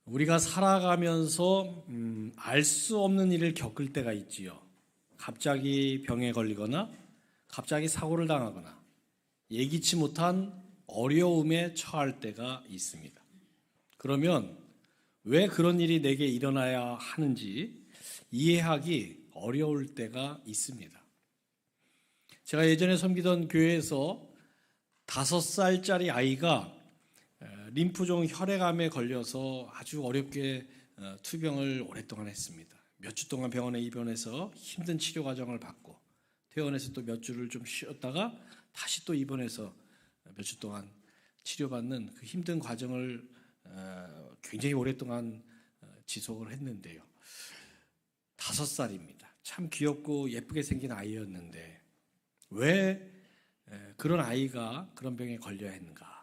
우리가 살아가면서 알 수 없는 일을 겪을 때가 있지요. 갑자기 병에 걸리거나 갑자기 사고를 당하거나 예기치 못한 어려움에 처할 때가 있습니다. 그러면 왜 그런 일이 내게 일어나야 하는지 이해하기 어려울 때가 있습니다. 제가 예전에 섬기던 교회에서 5살짜리 아이가 림프종 혈액암에 걸려서 아주 어렵게 투병을 오랫동안 했습니다. 몇 주 동안 병원에 입원해서 힘든 치료 과정을 받고 퇴원해서 또 몇 주를 좀 쉬었다가 다시 또 입원해서 몇 주 동안 치료받는 그 힘든 과정을 굉장히 오랫동안 지속을 했는데요. 5살입니다. 참 귀엽고 예쁘게 생긴 아이였는데 왜 그런 아이가 그런 병에 걸려야 했는가?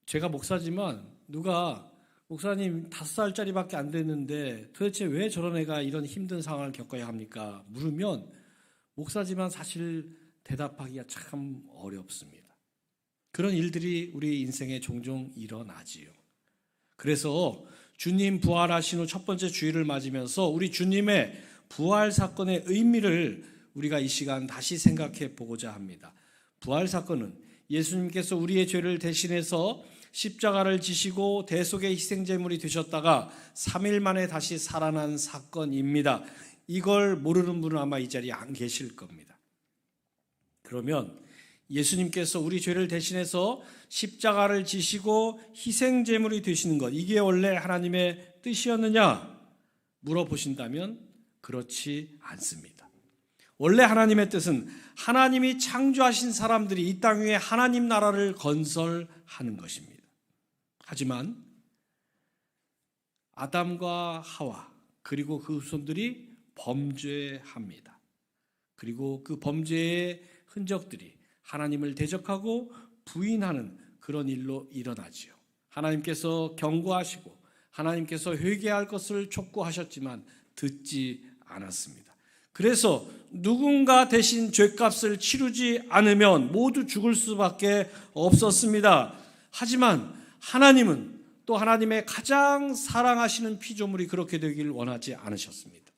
제가 목사지만 누가 목사님 5살짜리밖에 안 됐는데 도대체 왜 저런 애가 이런 힘든 상황을 겪어야 합니까? 물으면 목사지만 사실 대답하기가 참 어렵습니다. 그런 일들이 우리 인생에 종종 일어나지요. 그래서 주님 부활하신 후 첫 번째 주일을 맞으면서 우리 주님의 부활 사건의 의미를 우리가 이 시간 다시 생각해 보고자 합니다. 부활 사건은 예수님께서 우리의 죄를 대신해서 십자가를 지시고 대속의 희생제물이 되셨다가 3일 만에 다시 살아난 사건입니다. 이걸 모르는 분은 아마 이 자리에 안 계실 겁니다. 그러면 예수님께서 우리 죄를 대신해서 십자가를 지시고 희생제물이 되시는 것, 이게 원래 하나님의 뜻이었느냐 물어보신다면 그렇지 않습니다. 원래 하나님의 뜻은 하나님이 창조하신 사람들이 이 땅 위에 하나님 나라를 건설하는 것입니다. 하지만 아담과 하와 그리고 그 후손들이 범죄합니다. 그리고 그 범죄의 흔적들이 하나님을 대적하고 부인하는 그런 일로 일어나지요. 하나님께서 경고하시고 하나님께서 회개할 것을 촉구하셨지만 듣지 않았습니다. 그래서 누군가 대신 죄값을 치르지 않으면 모두 죽을 수밖에 없었습니다. 하지만 하나님은 또 하나님의 가장 사랑하시는 피조물이 그렇게 되길 원하지 않으셨습니다.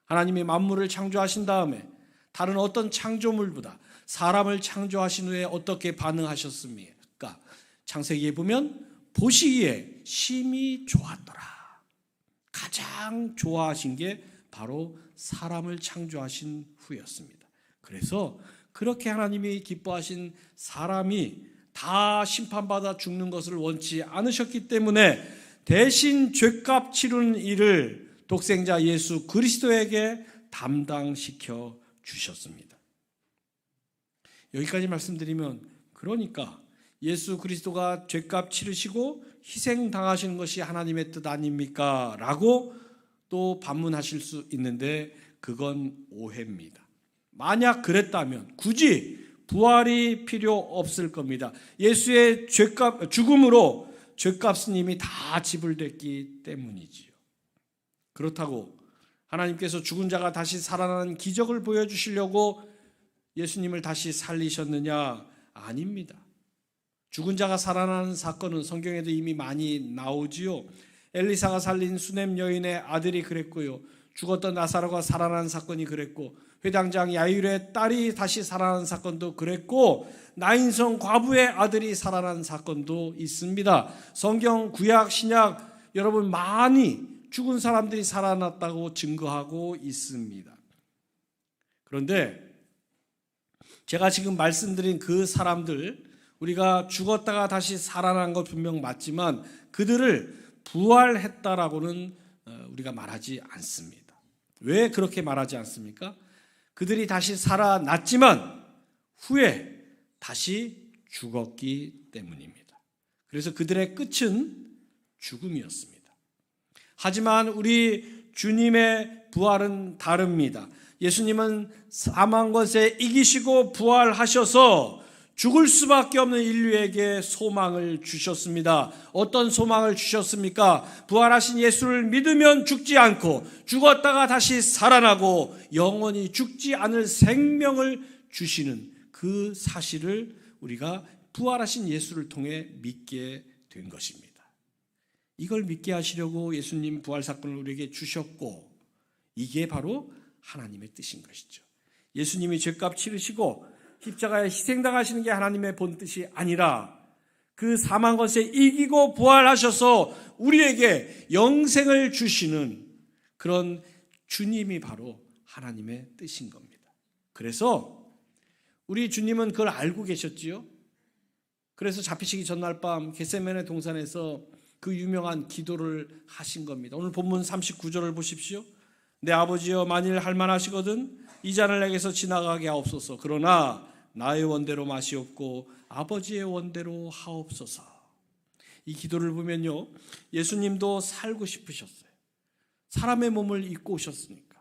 하나님이 만물을 창조하신 다음에 다른 어떤 창조물보다 사람을 창조하신 후에 어떻게 반응하셨습니까? 창세기에 보면 보시기에 심히 좋았더라. 가장 좋아하신 게 바로 사람을 창조하신 후였습니다. 그래서 그렇게 하나님이 기뻐하신 사람이 다 심판받아 죽는 것을 원치 않으셨기 때문에 대신 죄값 치르는 일을 독생자 예수 그리스도에게 담당시켜 주셨습니다. 여기까지 말씀드리면 그러니까 예수 그리스도가 죄값 치르시고 희생당하시는 것이 하나님의 뜻 아닙니까? 라고 또 반문하실 수 있는데 그건 오해입니다. 만약 그랬다면 굳이 부활이 필요 없을 겁니다. 예수의 죽음으로 죄값은 이미 다 지불됐기 때문이지요. 그렇다고 하나님께서 죽은 자가 다시 살아나는 기적을 보여주시려고 예수님을 다시 살리셨느냐? 아닙니다. 죽은 자가 살아나는 사건은 성경에도 이미 많이 나오지요. 엘리사가 살린 수넴 여인의 아들이 그랬고요. 죽었던 나사로가 살아난 사건이 그랬고 회당장 야일의 딸이 다시 살아난 사건도 그랬고 나인성 과부의 아들이 살아난 사건도 있습니다. 성경 구약 신약 여러분 많이 죽은 사람들이 살아났다고 증거하고 있습니다. 그런데 제가 지금 말씀드린 그 사람들 우리가 죽었다가 다시 살아난 것 분명 맞지만 그들을 부활했다라고는 우리가 말하지 않습니다. 왜 그렇게 말하지 않습니까? 그들이 다시 살아났지만 후에 다시 죽었기 때문입니다. 그래서 그들의 끝은 죽음이었습니다. 하지만 우리 주님의 부활은 다릅니다. 예수님은 사망 권세 이기시고 부활하셔서 죽을 수밖에 없는 인류에게 소망을 주셨습니다. 어떤 소망을 주셨습니까? 부활하신 예수를 믿으면 죽지 않고 죽었다가 다시 살아나고 영원히 죽지 않을 생명을 주시는 그 사실을 우리가 부활하신 예수를 통해 믿게 된 것입니다. 이걸 믿게 하시려고 예수님 부활 사건을 우리에게 주셨고, 이게 바로 하나님의 뜻인 것이죠. 예수님이 죄값 치르시고 십자가에 희생당하시는 게 하나님의 본 뜻이 아니라 그 사망 권세 이기고 부활하셔서 우리에게 영생을 주시는 그런 주님이 바로 하나님의 뜻인 겁니다. 그래서 우리 주님은 그걸 알고 계셨지요. 그래서 잡히시기 전날 밤 겟세마네 동산에서 그 유명한 기도를 하신 겁니다. 오늘 본문 39절을 보십시오. 내 아버지여, 만일 할만하시거든 이 잔을 내게서 지나가게 하옵소서. 그러나 나의 원대로 마시옵고 아버지의 원대로 하옵소서. 이 기도를 보면요, 예수님도 살고 싶으셨어요. 사람의 몸을 입고 오셨으니까.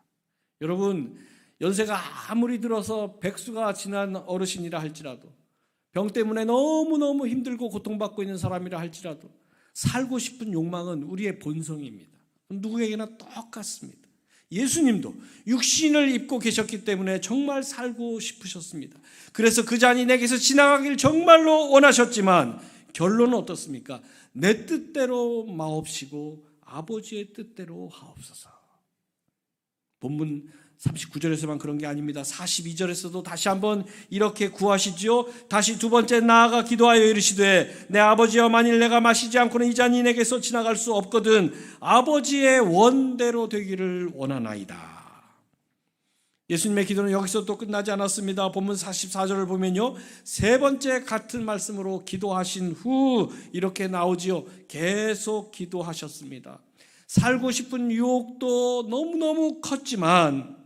여러분, 연세가 아무리 들어서 백수가 지난 어르신이라 할지라도, 병 때문에 너무너무 힘들고 고통받고 있는 사람이라 할지라도 살고 싶은 욕망은 우리의 본성입니다. 누구에게나 똑같습니다. 예수님도 육신을 입고 계셨기 때문에 정말 살고 싶으셨습니다. 그래서 그 잔이 내게서 지나가길 정말로 원하셨지만 결론은 어떻습니까? 내 뜻대로 마옵시고 아버지의 뜻대로 하옵소서. 본문 39절에서만 그런 게 아닙니다. 42절에서도 다시 한번 이렇게 구하시지요. 다시 두 번째 나아가 기도하여 이르시되 내 아버지여, 만일 내가 마시지 않고는 이 잔이 내게서 지나갈 수 없거든 아버지의 원대로 되기를 원하나이다. 예수님의 기도는 여기서 또 끝나지 않았습니다. 본문 44절을 보면요, 세 번째 같은 말씀으로 기도하신 후 이렇게 나오지요. 계속 기도하셨습니다. 살고 싶은 유혹도 너무너무 컸지만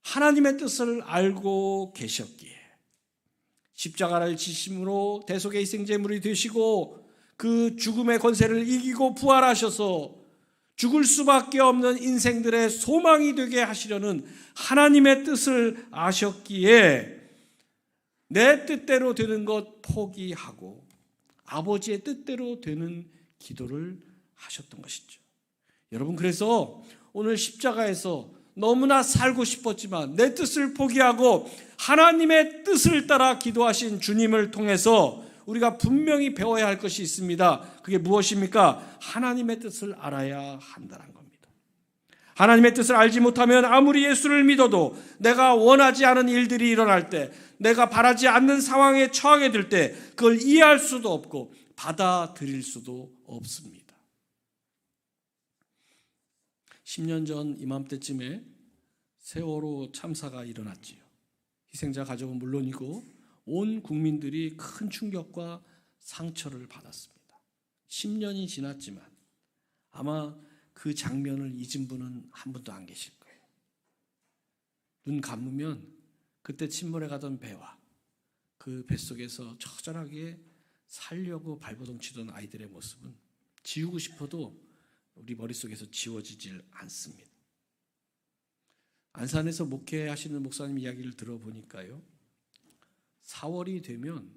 하나님의 뜻을 알고 계셨기에 십자가를 지심으로 대속의 희생제물이 되시고 그 죽음의 권세를 이기고 부활하셔서 죽을 수밖에 없는 인생들의 소망이 되게 하시려는 하나님의 뜻을 아셨기에 내 뜻대로 되는 것 포기하고 아버지의 뜻대로 되는 기도를 하셨던 것이죠. 여러분, 그래서 오늘 십자가에서 너무나 살고 싶었지만 내 뜻을 포기하고 하나님의 뜻을 따라 기도하신 주님을 통해서 우리가 분명히 배워야 할 것이 있습니다. 그게 무엇입니까? 하나님의 뜻을 알아야 한다는 겁니다. 하나님의 뜻을 알지 못하면 아무리 예수를 믿어도 내가 원하지 않은 일들이 일어날 때, 내가 바라지 않는 상황에 처하게 될 때 그걸 이해할 수도 없고 받아들일 수도 없습니다. 10년 전 이맘때쯤에 세월호 참사가 일어났지요. 희생자 가족은 물론이고 온 국민들이 큰 충격과 상처를 받았습니다. 10년이 지났지만 아마 그 장면을 잊은 분은 한 분도 안 계실 거예요. 눈 감으면 그때 침몰해 가던 배와 그 뱃속에서 처절하게 살려고 발버둥 치던 아이들의 모습은 지우고 싶어도 우리 머릿속에서 지워지질 않습니다. 안산에서 목회하시는 목사님 이야기를 들어보니까요, 4월이 되면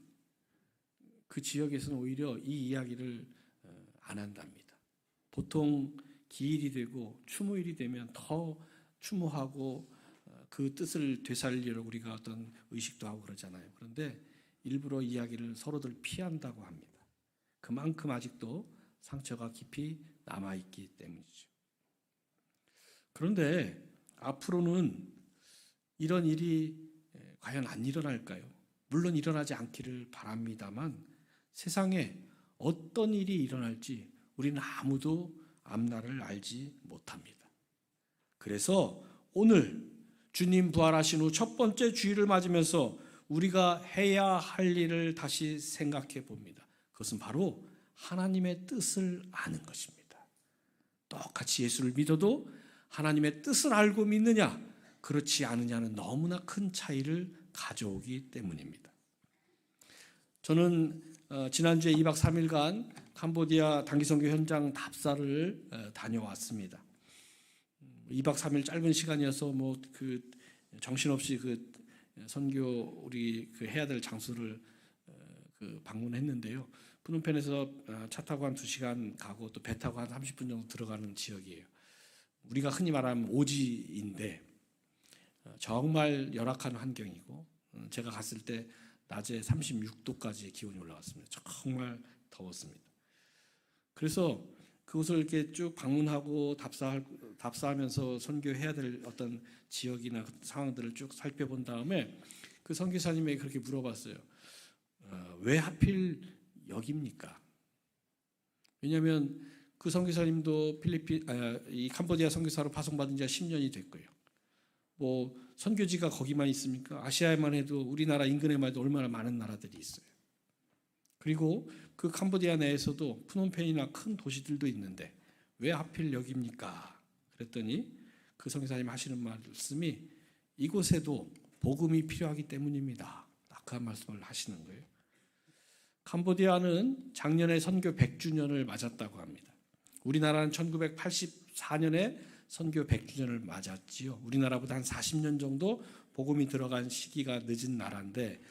그 지역에서는 오히려 이 이야기를 안 한답니다. 보통 기일이 되고 추모일이 되면 더 추모하고 그 뜻을 되살리려고 우리가 어떤 의식도 하고 그러잖아요. 그런데 일부러 이야기를 서로들 피한다고 합니다. 그만큼 아직도 상처가 깊이 남아있기 때문이죠. 그런데 앞으로는 이런 일이 과연 안 일어날까요? 물론 일어나지 않기를 바랍니다만 세상에 어떤 일이 일어날지 우리는 아무도 앞날을 알지 못합니다. 그래서 오늘 주님 부활하신 후 첫 번째 주일을 맞으면서 우리가 해야 할 일을 다시 생각해 봅니다. 그것은 바로 하나님의 뜻을 아는 것입니다. 똑같이 예수를 믿어도 하나님의 뜻을 알고 믿느냐, 그렇지 않느냐는 너무나 큰 차이를 가져오기 때문입니다. 저는 지난주에 2박 3일간 캄보디아 단기선교 현장 답사를 다녀왔습니다. 2박 3일 짧은 시간이어서 정신없이 선교 우리 해야 될 장소를 방문했는데요. 프놈펜에서 차 타고 한 2시간 가고 또 배 타고 한 30분 정도 들어가는 지역이에요. 우리가 흔히 말하면 오지인데 정말 열악한 환경이고 제가 갔을 때 낮에 36도까지 기온이 올라갔습니다. 정말 더웠습니다. 그래서 그곳을 이렇게 쭉 방문하고 답사하면서 선교해야 될 어떤 지역이나 상황들을 쭉 살펴본 다음에 그 선교사님에게 그렇게 물어봤어요. 왜 하필 여기입니까? 왜냐하면 그 선교사님도 이 캄보디아 선교사로 파송받은 지 10년이 됐고요. 뭐 선교지가 거기만 있습니까? 아시아에만 해도 우리나라 인근에만 해도 얼마나 많은 나라들이 있어요. 그리고 그 캄보디아 내에서도 프놈펜이나 큰 도시들도 있는데 왜 하필 여기입니까? 그랬더니 그 선교사님 하시는 말씀이 이곳에도 복음이 필요하기 때문입니다. 딱 그 말씀을 하시는 거예요. 캄보디아는 작년에 선교 100주년을 맞았다고 합니다. 우리나라는 1984년에 선교 100주년을 맞았지요. 우리나라보다 한 40년 정도 복음이 들어간 시기가 늦은 나라인데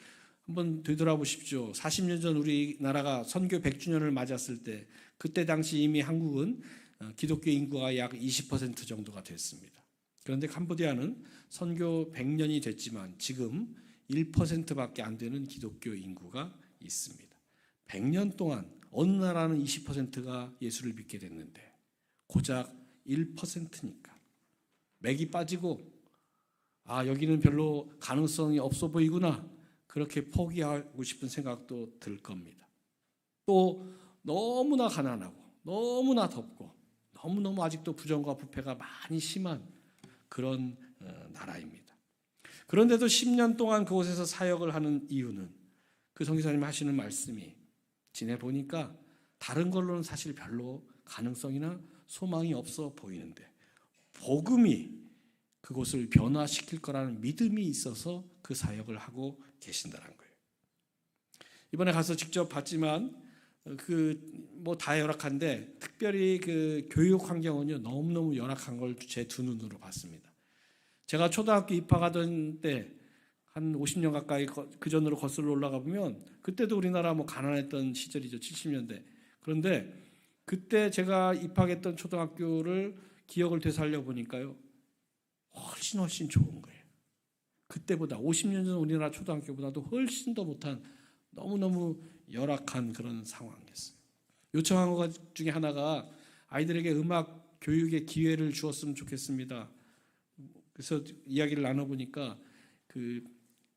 한번 되돌아보십시오. 40년 전 우리나라가 선교 100주년을 맞았을 때 그때 당시 이미 한국은 기독교 인구가 약 20% 정도가 됐습니다. 그런데 캄보디아는 선교 100년이 됐지만 지금 1%밖에 안 되는 기독교 인구가 있습니다. 100년 동안 어느 나라는 20%가 예수를 믿게 됐는데 고작 1%니까 맥이 빠지고 여기는 별로 가능성이 없어 보이구나 그렇게 포기하고 싶은 생각도 들 겁니다. 또 너무나 가난하고 너무나 덥고 너무너무 아직도 부정과 부패가 많이 심한 그런 나라입니다. 그런데도 10년 동안 그곳에서 사역을 하는 이유는 그 선교사님 하시는 말씀이 지내보니까 다른 걸로는 사실 별로 가능성이나 소망이 없어 보이는데 복음이 그곳을 변화시킬 거라는 믿음이 있어서 그 사역을 하고 계신다는 거예요. 이번에 가서 직접 봤지만 다 열악한데 특별히 그 교육 환경은요 너무너무 열악한 걸 제 두 눈으로 봤습니다. 제가 초등학교 입학하던 때 한 50년 가까이 그 전으로 거슬러 올라가 보면 그때도 우리나라 가난했던 시절이죠. 70년대. 그런데 그때 제가 입학했던 초등학교를 기억을 되살려 보니까요. 훨씬 좋은 거예요. 그때보다 50년 전 우리나라 초등학교보다도 훨씬 더 못한 너무너무 열악한 그런 상황이었어요. 요청한 것 중에 하나가 아이들에게 음악 교육의 기회를 주었으면 좋겠습니다. 그래서 이야기를 나눠보니까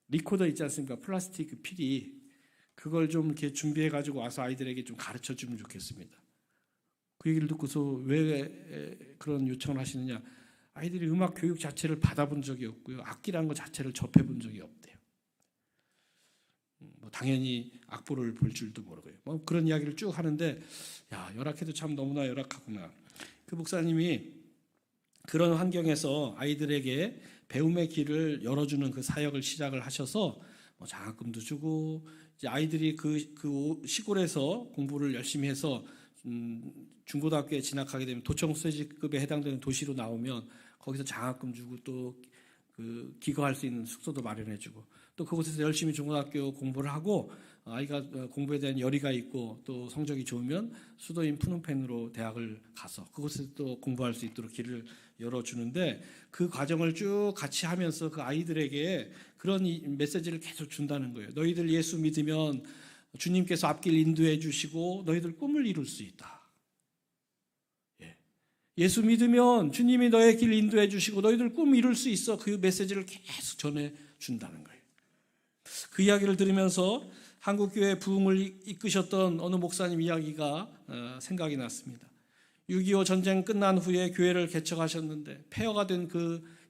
리코더 있지 않습니까? 플라스틱 필이 그걸 좀 이렇게 준비해가지고 와서 아이들에게 좀 가르쳐 주면 좋겠습니다. 그 얘기를 듣고서 왜 그런 요청을 하시느냐? 아이들이 음악 교육 자체를 받아본 적이 없고요. 악기라는 것 자체를 접해본 적이 없대요. 당연히 악보를 볼 줄도 모르고요. 그런 이야기를 쭉 하는데 열악해도 참 너무나 열악하구나. 그 목사님이 그런 환경에서 아이들에게 배움의 길을 열어주는 그 사역을 시작을 하셔서 장학금도 주고 이제 아이들이 그 시골에서 공부를 열심히 해서 중고등학교에 진학하게 되면 도청수혜직급에 해당되는 도시로 나오면 거기서 장학금 주고 또 기거할 수 있는 숙소도 마련해주고 또 그곳에서 열심히 중고등학교 공부를 하고 아이가 공부에 대한 열의가 있고 또 성적이 좋으면 수도인 푸놈펜으로 대학을 가서 그곳에서 또 공부할 수 있도록 길을 열어주는데 그 과정을 쭉 같이 하면서 그 아이들에게 그런 메시지를 계속 준다는 거예요. 너희들 예수 믿으면 주님께서 앞길 인도해 주시고 너희들 꿈을 이룰 수 있다. 예수 믿으면 주님이 너의 길 인도해 주시고 너희들 꿈 이룰 수 있어. 그 메시지를 계속 전해준다는 거예요. 그 이야기를 들으면서 한국교회 부흥을 이끄셨던 어느 목사님 이야기가 생각이 났습니다. 6.25 전쟁 끝난 후에 교회를 개척하셨는데 폐허가 된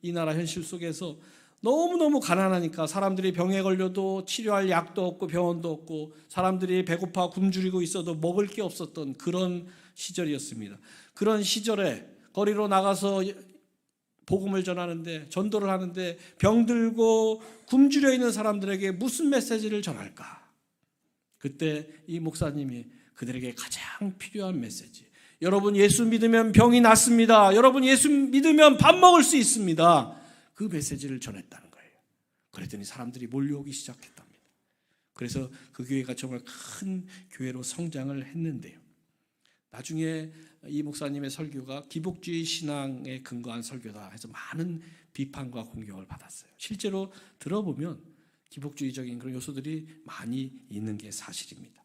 이 나라 현실 속에서 너무너무 가난하니까 사람들이 병에 걸려도 치료할 약도 없고 병원도 없고 사람들이 배고파 굶주리고 있어도 먹을 게 없었던 그런 시절이었습니다. 그런 시절에 거리로 나가서 복음을 전하는데 전도를 하는데 병들고 굶주려 있는 사람들에게 무슨 메시지를 전할까? 그때 이 목사님이 그들에게 가장 필요한 메시지, 여러분 예수 믿으면 병이 낫습니다. 여러분 예수 믿으면 밥 먹을 수 있습니다. 그 메시지를 전했다는 거예요. 그랬더니 사람들이 몰려오기 시작했답니다. 그래서 그 교회가 정말 큰 교회로 성장을 했는데요. 나중에 이 목사님의 설교가 기복주의 신앙에 근거한 설교다 해서 많은 비판과 공격을 받았어요. 실제로 들어보면 기복주의적인 그런 요소들이 많이 있는 게 사실입니다.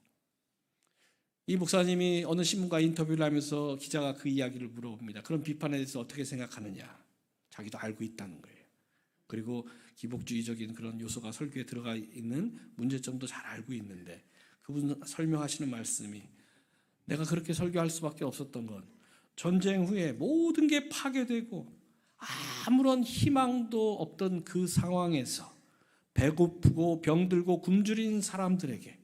이 목사님이 어느 신문과 인터뷰를 하면서 기자가 그 이야기를 물어봅니다. 그런 비판에 대해서 어떻게 생각하느냐. 자기도 알고 있다는 거예요. 그리고 기복주의적인 그런 요소가 설교에 들어가 있는 문제점도 잘 알고 있는데 그분 설명하시는 말씀이 내가 그렇게 설교할 수밖에 없었던 건 전쟁 후에 모든 게 파괴되고 아무런 희망도 없던 그 상황에서 배고프고 병들고 굶주린 사람들에게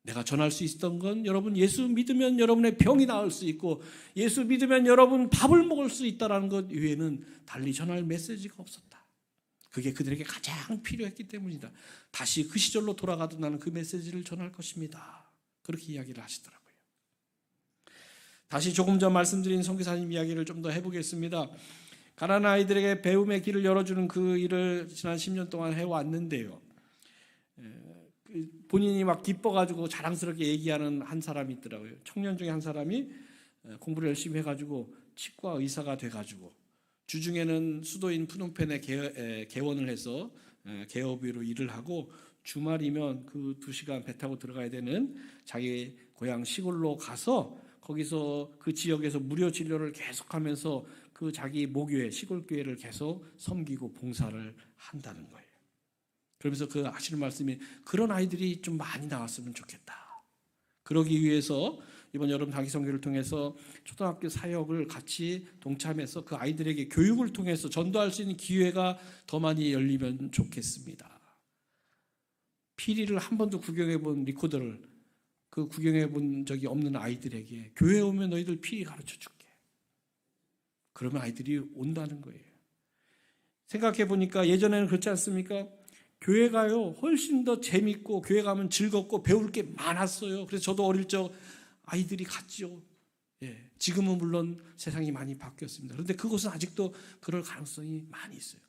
내가 전할 수 있었던 건 여러분 예수 믿으면 여러분의 병이 나을 수 있고 예수 믿으면 여러분 밥을 먹을 수 있다는 것 외에는 달리 전할 메시지가 없었다. 그게 그들에게 가장 필요했기 때문이다. 다시 그 시절로 돌아가도 나는 그 메시지를 전할 것입니다. 그렇게 이야기를 하시더라고요. 다시 조금 전 말씀드린 선교사님 이야기를 좀 더 해보겠습니다. 가난한 아이들에게 배움의 길을 열어주는 그 일을 지난 10년 동안 해왔는데요. 본인이 막 기뻐가지고 자랑스럽게 얘기하는 한 사람이 있더라고요. 청년 중에 한 사람이 공부를 열심히 해가지고 치과 의사가 돼가지고 주중에는 수도인 푸놈펜에 개원을 해서 개업으로 일을 하고 주말이면 그 2시간 배 타고 들어가야 되는 자기 고향 시골로 가서 거기서 그 지역에서 무료 진료를 계속하면서 그 자기 모교회 시골 교회를 계속 섬기고 봉사를 한다는 거예요. 그러면서 그 하시는 말씀이 그런 아이들이 좀 많이 나왔으면 좋겠다. 그러기 위해서 이번 여름 단기 선교를 통해서 초등학교 사역을 같이 동참해서 그 아이들에게 교육을 통해서 전도할 수 있는 기회가 더 많이 열리면 좋겠습니다. 피리를 한 번도 구경해 본 리코더를 그 구경해 본 적이 없는 아이들에게 교회에 오면 너희들 피리 가르쳐 줄게. 그러면 아이들이 온다는 거예요. 생각해 보니까 예전에는 그렇지 않습니까? 교회 가요 훨씬 더 재밌고 교회 가면 즐겁고 배울 게 많았어요. 그래서 저도 어릴 적 아이들이 갔죠. 예, 지금은 물론 세상이 많이 바뀌었습니다. 그런데 그곳은 아직도 그럴 가능성이 많이 있어요.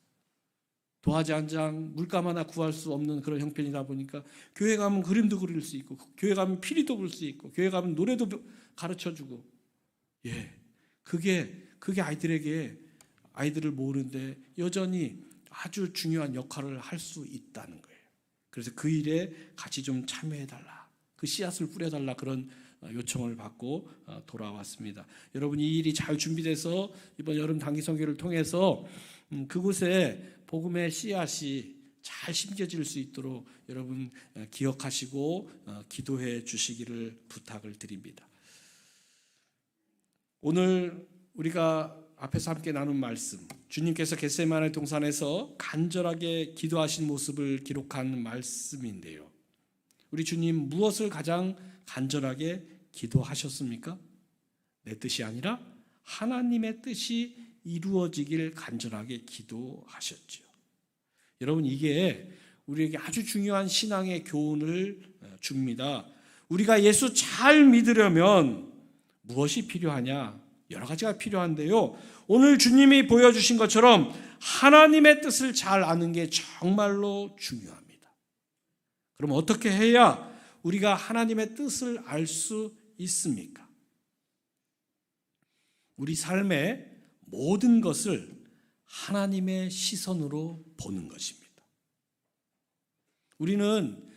도화지 한 장, 물감 하나 구할 수 없는 그런 형편이다 보니까 교회 가면 그림도 그릴 수 있고 교회 가면 피리도 불 수 있고 교회 가면 노래도 가르쳐주고 예, 그게 아이들을 모으는데 여전히 아주 중요한 역할을 할 수 있다는 거예요. 그래서 그 일에 같이 좀 참여해달라. 그 씨앗을 뿌려달라 그런 요청을 받고 돌아왔습니다. 여러분 이 일이 잘 준비돼서 이번 여름 단기 선교를 통해서 그곳에 복음의 씨앗이 잘 심겨질 수 있도록 여러분 기억하시고 기도해 주시기를 부탁을 드립니다. 오늘 우리가 앞에서 함께 나눈 말씀, 주님께서 겟세마네 동산에서 간절하게 기도하신 모습을 기록한 말씀인데요. 우리 주님 무엇을 가장 간절하게 기도하셨습니까? 내 뜻이 아니라 하나님의 뜻이 이루어지길 간절하게 기도하셨죠. 여러분 이게 우리에게 아주 중요한 신앙의 교훈을 줍니다. 우리가 예수 잘 믿으려면 무엇이 필요하냐? 여러 가지가 필요한데요. 오늘 주님이 보여주신 것처럼 하나님의 뜻을 잘 아는 게 정말로 중요합니다. 그럼 어떻게 해야 우리가 하나님의 뜻을 알 수 있습니까? 우리 삶의 모든 것을 하나님의 시선으로 보는 것입니다. 우리는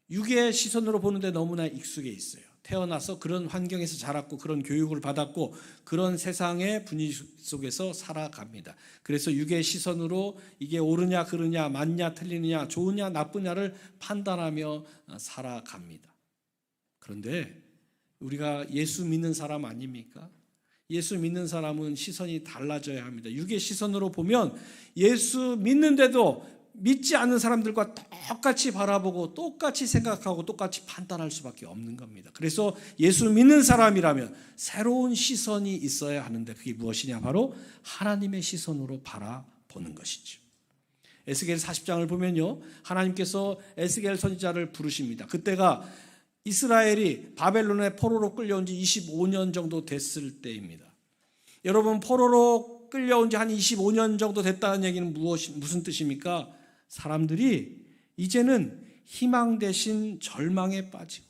육의 시선으로 보는데 너무나 익숙해 있어요. 태어나서 그런 환경에서 자랐고 그런 교육을 받았고 그런 세상의 분위기 속에서 살아갑니다. 그래서 육의 시선으로 이게 옳으냐 그르냐 맞냐 틀리느냐 좋으냐 나쁘냐를 판단하며 살아갑니다. 그런데 우리가 예수 믿는 사람 아닙니까? 예수 믿는 사람은 시선이 달라져야 합니다. 육의 시선으로 보면 예수 믿는데도 믿지 않는 사람들과 똑같이 바라보고 똑같이 생각하고 똑같이 판단할 수밖에 없는 겁니다. 그래서 예수 믿는 사람이라면 새로운 시선이 있어야 하는데 그게 무엇이냐? 바로 하나님의 시선으로 바라보는 것이죠. 에스겔 40장을 보면요, 하나님께서 에스겔 선지자를 부르십니다. 그때가 이스라엘이 바벨론의 포로로 끌려온 지 25년 정도 됐을 때입니다. 여러분 포로로 끌려온 지 한 25년 정도 됐다는 얘기는 무슨 뜻입니까? 사람들이 이제는 희망 대신 절망에 빠지고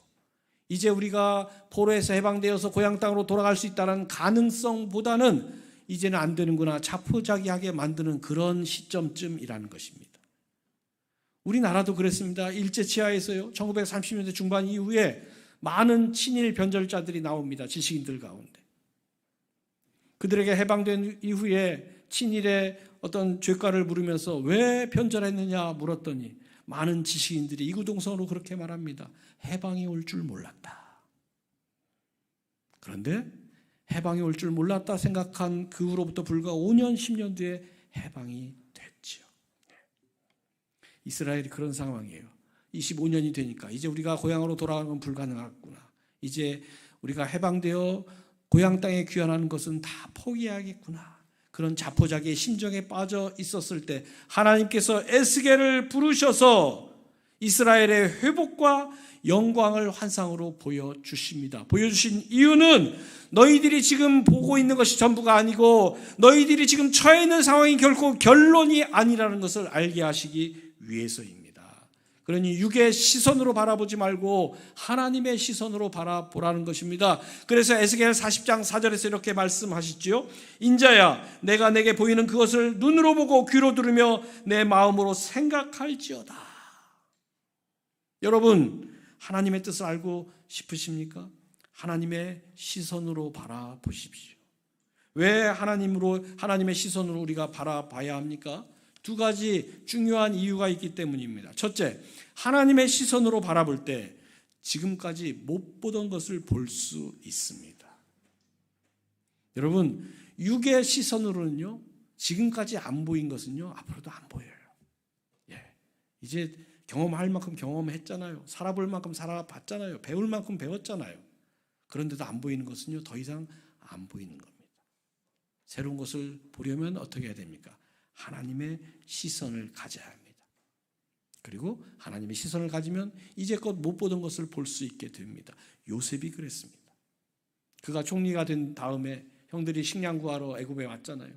이제 우리가 포로에서 해방되어서 고향 땅으로 돌아갈 수 있다는 가능성보다는 이제는 안 되는구나 자포자기하게 만드는 그런 시점쯤이라는 것입니다. 우리나라도 그랬습니다. 일제치하에서요 1930년대 중반 이후에 많은 친일 변절자들이 나옵니다. 지식인들 가운데. 그들에게 해방된 이후에 친일의 어떤 죄가를 물으면서 왜 변절했느냐 물었더니 많은 지식인들이 이구동성으로 그렇게 말합니다. 해방이 올 줄 몰랐다. 그런데 해방이 올 줄 몰랐다 생각한 그 후로부터 불과 5년, 10년 뒤에 해방이 됐지요. 이스라엘이 그런 상황이에요. 25년이 되니까 이제 우리가 고향으로 돌아가는 건 불가능하구나. 이제 우리가 해방되어 고향 땅에 귀환하는 것은 다 포기해야겠구나. 그런 자포자기의 심정에 빠져 있었을 때 하나님께서 에스겔을 부르셔서 이스라엘의 회복과 영광을 환상으로 보여주십니다. 보여주신 이유는 너희들이 지금 보고 있는 것이 전부가 아니고 너희들이 지금 처해 있는 상황이 결코 결론이 아니라는 것을 알게 하시기 위해서입니다. 그러니 육의 시선으로 바라보지 말고 하나님의 시선으로 바라보라는 것입니다. 그래서 에스겔 40장 4절에서 이렇게 말씀하시지요. 인자야 내가 내게 보이는 그것을 눈으로 보고 귀로 들으며 내 마음으로 생각할지어다. 여러분 하나님의 뜻을 알고 싶으십니까? 하나님의 시선으로 바라보십시오. 왜 하나님의 시선으로 우리가 바라봐야 합니까? 두 가지 중요한 이유가 있기 때문입니다. 첫째, 하나님의 시선으로 바라볼 때 지금까지 못 보던 것을 볼 수 있습니다. 여러분, 육의 시선으로는요, 지금까지 안 보인 것은요, 앞으로도 안 보여요. 이제 경험할 만큼 경험했잖아요. 살아볼 만큼 살아봤잖아요. 배울 만큼 배웠잖아요. 그런데도 안 보이는 것은요, 더 이상 안 보이는 겁니다. 새로운 것을 보려면 어떻게 해야 됩니까? 하나님의 시선을 가져야 합니다. 그리고 하나님의 시선을 가지면 이제껏 못 보던 것을 볼 수 있게 됩니다. 요셉이 그랬습니다. 그가 총리가 된 다음에 형들이 식량 구하러 애굽에 왔잖아요.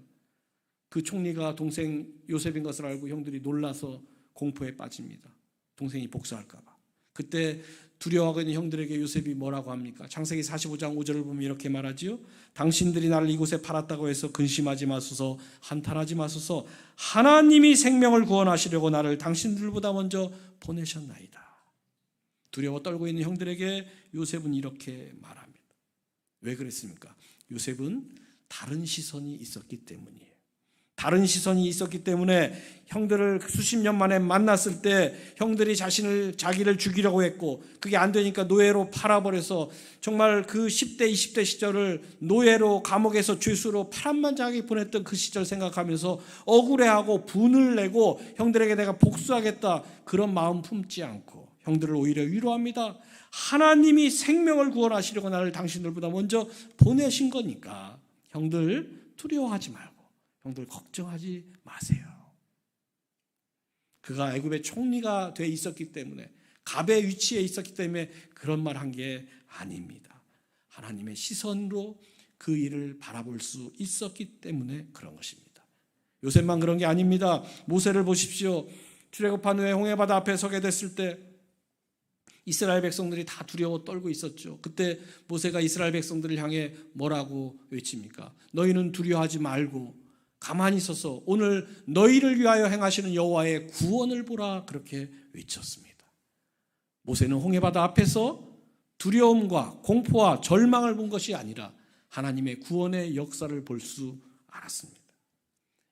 그 총리가 동생 요셉인 것을 알고 형들이 놀라서 공포에 빠집니다. 동생이 복수할까 봐. 그때 두려워하고 있는 형들에게 요셉이 뭐라고 합니까? 창세기 45장 5절을 보면 이렇게 말하지요. 당신들이 나를 이곳에 팔았다고 해서 근심하지 마소서, 한탄하지 마소서. 하나님이 생명을 구원하시려고 나를 당신들보다 먼저 보내셨나이다. 두려워 떨고 있는 형들에게 요셉은 이렇게 말합니다. 왜 그랬습니까? 요셉은 다른 시선이 있었기 때문이에요. 다른 시선이 있었기 때문에 형들을 수십 년 만에 만났을 때 형들이 자기를 죽이려고 했고 그게 안 되니까 노예로 팔아버려서 정말 그 10대 20대 시절을 노예로 감옥에서 죄수로 파란만장하게 보냈던 그 시절 생각하면서 억울해하고 분을 내고 형들에게 내가 복수하겠다 그런 마음 품지 않고 형들을 오히려 위로합니다. 하나님이 생명을 구원하시려고 나를 당신들보다 먼저 보내신 거니까 형들 두려워하지 말고 형들 걱정하지 마세요. 그가 애굽의 총리가 돼 있었기 때문에 갑의 위치에 있었기 때문에 그런 말 한 게 아닙니다. 하나님의 시선으로 그 일을 바라볼 수 있었기 때문에 그런 것입니다. 요셉만 그런 게 아닙니다. 모세를 보십시오. 출애굽한 후에 홍해바다 앞에 서게 됐을 때 이스라엘 백성들이 다 두려워 떨고 있었죠. 그때 모세가 이스라엘 백성들을 향해 뭐라고 외칩니까? 너희는 두려워하지 말고 가만히 있어서 오늘 너희를 위하여 행하시는 여호와의 구원을 보라 그렇게 외쳤습니다. 모세는 홍해바다 앞에서 두려움과 공포와 절망을 본 것이 아니라 하나님의 구원의 역사를 볼 수 알았습니다.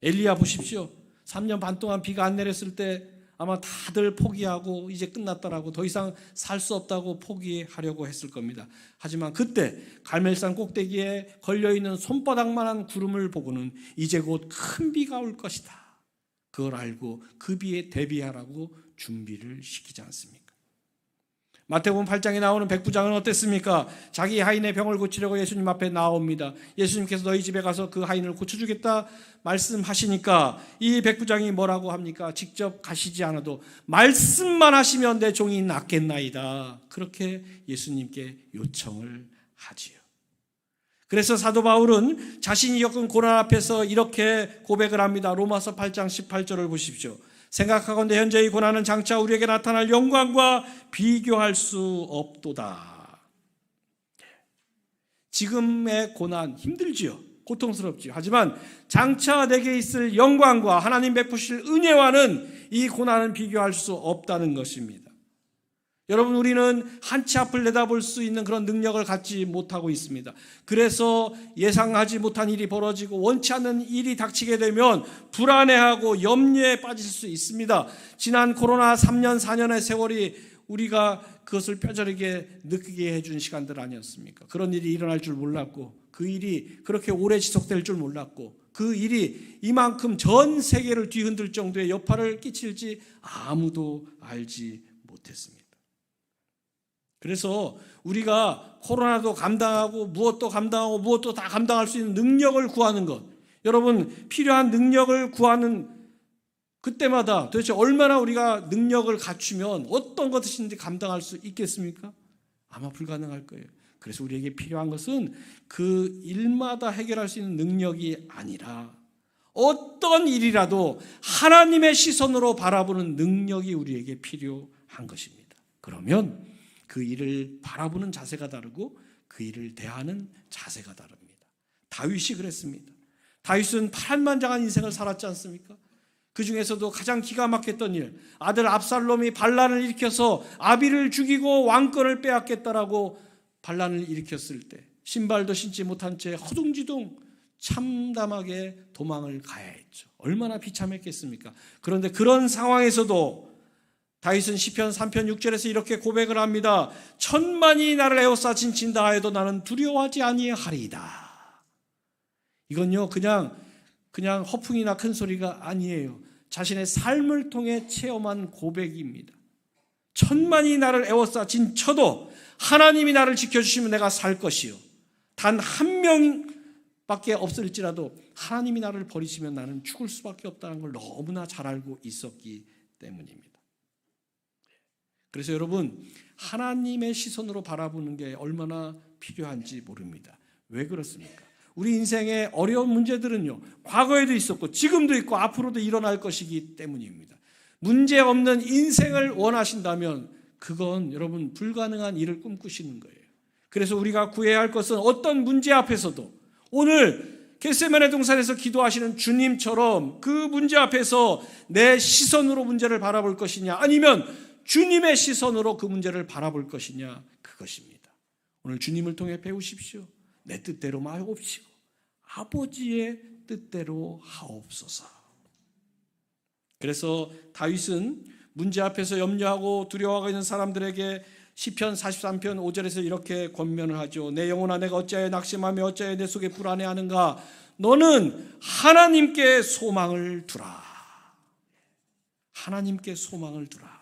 엘리야 보십시오. 3년 반 동안 비가 안 내렸을 때 아마 다들 포기하고 이제 끝났다라고 더 이상 살 수 없다고 포기하려고 했을 겁니다. 하지만 그때 갈멜산 꼭대기에 걸려있는 손바닥만한 구름을 보고는 이제 곧 큰 비가 올 것이다. 그걸 알고 그 비에 대비하라고 준비를 시키지 않습니까? 마태복음 8장에 나오는 백부장은 어땠습니까? 자기 하인의 병을 고치려고 예수님 앞에 나옵니다. 예수님께서 너희 집에 가서 그 하인을 고쳐주겠다 말씀하시니까 이 백부장이 뭐라고 합니까? 직접 가시지 않아도 말씀만 하시면 내 종이 낫겠나이다. 그렇게 예수님께 요청을 하지요. 그래서 사도 바울은 자신이 겪은 고난 앞에서 이렇게 고백을 합니다. 로마서 8장 18절을 보십시오. 생각하건대 현재의 고난은 장차 우리에게 나타날 영광과 비교할 수 없도다. 지금의 고난 힘들지요. 고통스럽지요. 하지만 장차 내게 있을 영광과 하나님 베푸실 은혜와는 이 고난은 비교할 수 없다는 것입니다. 여러분, 우리는 한치 앞을 내다볼 수 있는 그런 능력을 갖지 못하고 있습니다. 그래서 예상하지 못한 일이 벌어지고 원치 않는 일이 닥치게 되면 불안해하고 염려에 빠질 수 있습니다. 지난 코로나 3년, 4년의 세월이 우리가 그것을 뼈저리게 느끼게 해준 시간들 아니었습니까? 그런 일이 일어날 줄 몰랐고, 그 일이 그렇게 오래 지속될 줄 몰랐고, 그 일이 이만큼 전 세계를 뒤흔들 정도의 여파를 끼칠지 아무도 알지 못했습니다. 그래서 우리가 코로나도 감당하고 무엇도 다 감당할 수 있는 능력을 구하는 것, 여러분, 필요한 능력을 구하는 그때마다 도대체 얼마나 우리가 능력을 갖추면 어떤 것이든지 감당할 수 있겠습니까? 아마 불가능할 거예요. 그래서 우리에게 필요한 것은 그 일마다 해결할 수 있는 능력이 아니라 어떤 일이라도 하나님의 시선으로 바라보는 능력이 우리에게 필요한 것입니다. 그러면 그 일을 바라보는 자세가 다르고 그 일을 대하는 자세가 다릅니다. 다윗이 그랬습니다. 다윗은 파란만장한 인생을 살았지 않습니까? 그 중에서도 가장 기가 막혔던 일, 아들 압살롬이 반란을 일으켜서 아비를 죽이고 왕권을 빼앗겠다라고 반란을 일으켰을 때 신발도 신지 못한 채 허둥지둥 참담하게 도망을 가야 했죠. 얼마나 비참했겠습니까? 그런데 그런 상황에서도 다윗은 시편 3편 6절에서 이렇게 고백을 합니다. 천만이 나를 에워싸 진친다 하여도 나는 두려워하지 아니하리이다. 이건요, 그냥 허풍이나 큰 소리가 아니에요. 자신의 삶을 통해 체험한 고백입니다. 천만이 나를 에워싸 진쳐도 하나님이 나를 지켜주시면 내가 살 것이요, 단 한 명밖에 없을지라도 하나님이 나를 버리시면 나는 죽을 수밖에 없다는 걸 너무나 잘 알고 있었기 때문입니다. 그래서 여러분, 하나님의 시선으로 바라보는 게 얼마나 필요한지 모릅니다. 왜 그렇습니까? 우리 인생의 어려운 문제들은요, 과거에도 있었고 지금도 있고 앞으로도 일어날 것이기 때문입니다. 문제 없는 인생을 원하신다면 그건 여러분 불가능한 일을 꿈꾸시는 거예요. 그래서 우리가 구해야 할 것은 어떤 문제 앞에서도 오늘 겟세마네 동산에서 기도하시는 주님처럼 그 문제 앞에서 내 시선으로 문제를 바라볼 것이냐, 아니면 주님의 시선으로 그 문제를 바라볼 것이냐, 그것입니다. 오늘 주님을 통해 배우십시오. 내 뜻대로 마옵시고 아버지의 뜻대로 하옵소서. 그래서 다윗은 문제 앞에서 염려하고 두려워하고 있는 사람들에게 시편 43편 5절에서 이렇게 권면을 하죠. 내 영혼아, 내가 어찌하여 낙심하며 어찌하여 내 속에 불안해하는가? 너는 하나님께 소망을 두라. 하나님께 소망을 두라.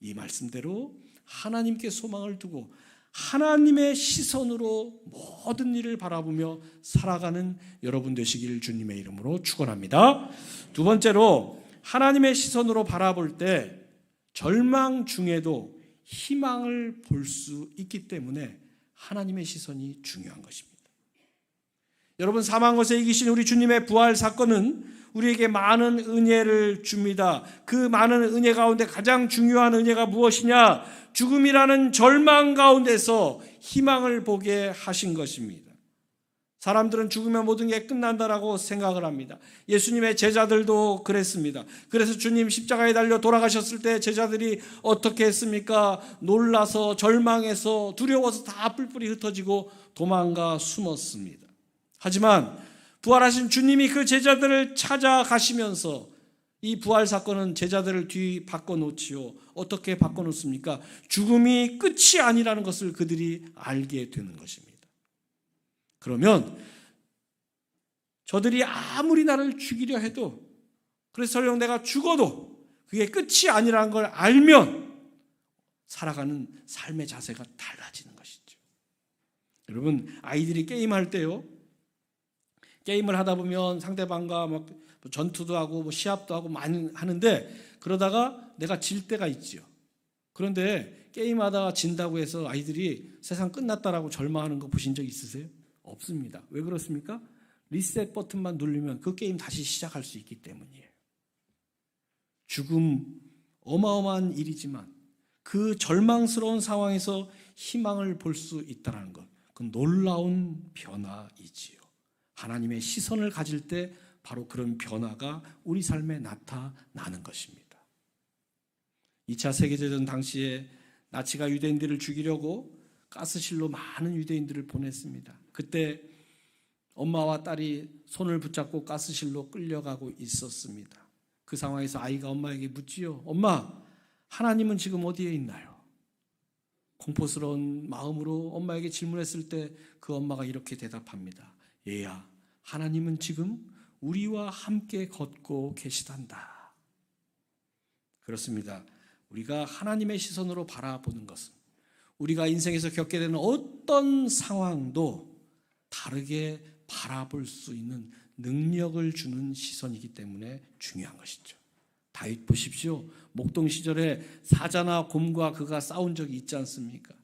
이 말씀대로 하나님께 소망을 두고 하나님의 시선으로 모든 일을 바라보며 살아가는 여러분 되시길 주님의 이름으로 축원합니다. 두 번째로, 하나님의 시선으로 바라볼 때 절망 중에도 희망을 볼 수 있기 때문에 하나님의 시선이 중요한 것입니다. 여러분, 사망 것에 이기신 우리 주님의 부활 사건은 우리에게 많은 은혜를 줍니다. 그 많은 은혜 가운데 가장 중요한 은혜가 무엇이냐? 죽음이라는 절망 가운데서 희망을 보게 하신 것입니다. 사람들은 죽으면 모든 게 끝난다라고 생각을 합니다. 예수님의 제자들도 그랬습니다. 그래서 주님 십자가에 달려 돌아가셨을 때 제자들이 어떻게 했습니까? 놀라서 절망해서 두려워서 다 뿔뿔이 흩어지고 도망가 숨었습니다. 하지만 부활하신 주님이 그 제자들을 찾아가시면서 이 부활 사건은 제자들을 뒤 바꿔놓지요. 어떻게 바꿔놓습니까? 죽음이 끝이 아니라는 것을 그들이 알게 되는 것입니다. 그러면 저들이 아무리 나를 죽이려 해도, 그래서 설령 내가 죽어도 그게 끝이 아니라는 걸 알면 살아가는 삶의 자세가 달라지는 것이죠. 여러분, 아이들이 게임할 때요, 게임을 하다 보면 상대방과 막 전투도 하고 시합도 하고 많이 하는데, 그러다가 내가 질 때가 있지요. 그런데 게임하다가 진다고 해서 아이들이 세상 끝났다라고 절망하는 거 보신 적 있으세요? 없습니다. 왜 그렇습니까? 리셋 버튼만 누르면 그 게임 다시 시작할 수 있기 때문이에요. 죽음, 어마어마한 일이지만 그 절망스러운 상황에서 희망을 볼 수 있다는 것, 그건 놀라운 변화이지요. 하나님의 시선을 가질 때 바로 그런 변화가 우리 삶에 나타나는 것입니다. 2차 세계대전 당시에 나치가 유대인들을 죽이려고 가스실로 많은 유대인들을 보냈습니다. 그때 엄마와 딸이 손을 붙잡고 가스실로 끌려가고 있었습니다. 그 상황에서 아이가 엄마에게 묻지요. 엄마, 하나님은 지금 어디에 있나요? 공포스러운 마음으로 엄마에게 질문했을 때 그 엄마가 이렇게 대답합니다. 얘야, 하나님은 지금 우리와 함께 걷고 계시단다. 그렇습니다. 우리가 하나님의 시선으로 바라보는 것은 우리가 인생에서 겪게 되는 어떤 상황도 다르게 바라볼 수 있는 능력을 주는 시선이기 때문에 중요한 것이죠. 다윗 보십시오. 목동 시절에 사자나 곰과 그가 싸운 적이 있지 않습니까?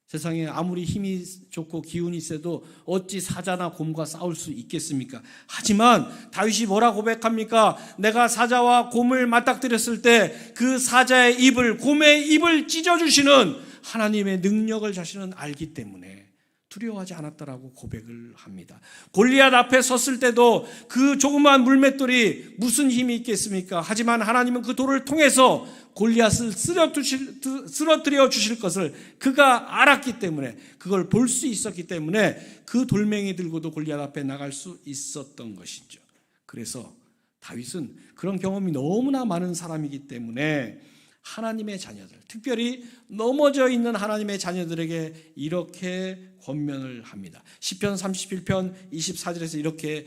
세상에 아무리 힘이 좋고 기운이 세도 어찌 사자나 곰과 싸울 수 있겠습니까? 하지만 다윗이 뭐라 고백합니까? 내가 사자와 곰을 맞닥뜨렸을 때 그 사자의 입을, 곰의 입을 찢어주시는 하나님의 능력을 자신은 알기 때문에 두려워하지 않았다라고 고백을 합니다. 골리앗 앞에 섰을 때도 그 조그마한 물맷돌이 무슨 힘이 있겠습니까? 하지만 하나님은 그 돌을 통해서 골리앗을 쓰러뜨려 주실 것을 그가 알았기 때문에, 그걸 볼 수 있었기 때문에 그 돌멩이 들고도 골리앗 앞에 나갈 수 있었던 것이죠. 그래서 다윗은 그런 경험이 너무나 많은 사람이기 때문에 하나님의 자녀들, 특별히 넘어져 있는 하나님의 자녀들에게 이렇게 권면을 합니다. 시편 31편 24절에서 이렇게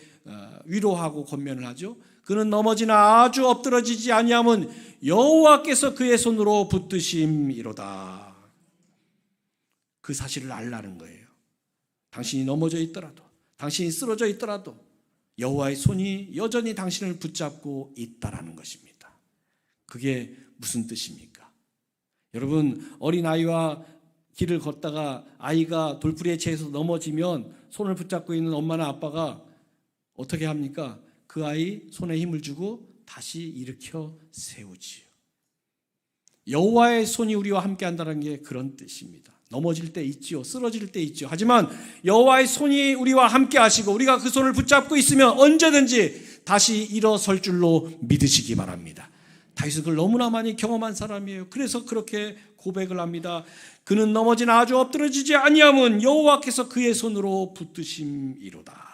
위로하고 권면을 하죠. 그는 넘어지나 아주 엎드러지지 아니함은 여호와께서 그의 손으로 붙드심이로다. 그 사실을 알라는 거예요. 당신이 넘어져 있더라도, 당신이 쓰러져 있더라도 여호와의 손이 여전히 당신을 붙잡고 있다라는 것입니다. 그게 무슨 뜻입니까? 여러분, 어린아이와 길을 걷다가 아이가 돌부리에 채해서 넘어지면 손을 붙잡고 있는 엄마나 아빠가 어떻게 합니까? 그 아이 손에 힘을 주고 다시 일으켜 세우지요. 여호와의 손이 우리와 함께 한다는 게 그런 뜻입니다. 넘어질 때 있지요. 쓰러질 때 있지요. 하지만 여호와의 손이 우리와 함께 하시고 우리가 그 손을 붙잡고 있으면 언제든지 다시 일어설 줄로 믿으시기 바랍니다. 다윗은 그걸 너무나 많이 경험한 사람이에요. 그래서 그렇게 고백을 합니다. 그는 넘어지나 아주 엎드러지지 아니함은 여호와께서 그의 손으로 붙드심이로다.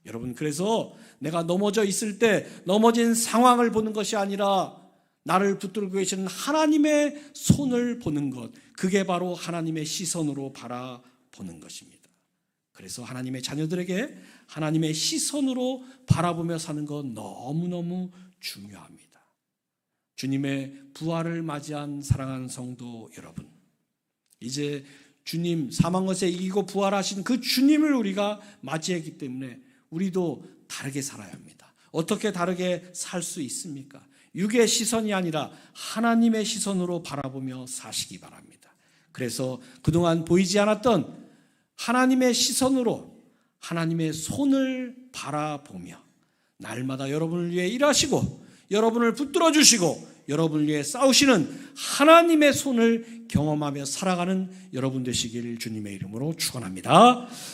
여러분, 그래서 내가 넘어져 있을 때 넘어진 상황을 보는 것이 아니라 나를 붙들고 계시는 하나님의 손을 보는 것, 그게 바로 하나님의 시선으로 바라보는 것입니다. 그래서 하나님의 자녀들에게 하나님의 시선으로 바라보며 사는 것 너무너무 중요합니다. 주님의 부활을 맞이한 사랑하는 성도 여러분, 이제 주님, 사망 것에 이기고 부활하신 그 주님을 우리가 맞이했기 때문에 우리도 다르게 살아야 합니다. 어떻게 다르게 살 수 있습니까? 육의 시선이 아니라 하나님의 시선으로 바라보며 사시기 바랍니다. 그래서 그동안 보이지 않았던 하나님의 시선으로 하나님의 손을 바라보며 날마다 여러분을 위해 일하시고 여러분을 붙들어 주시고 여러분을 위해 싸우시는 하나님의 손을 경험하며 살아가는 여러분 되시길 주님의 이름으로 축원합니다.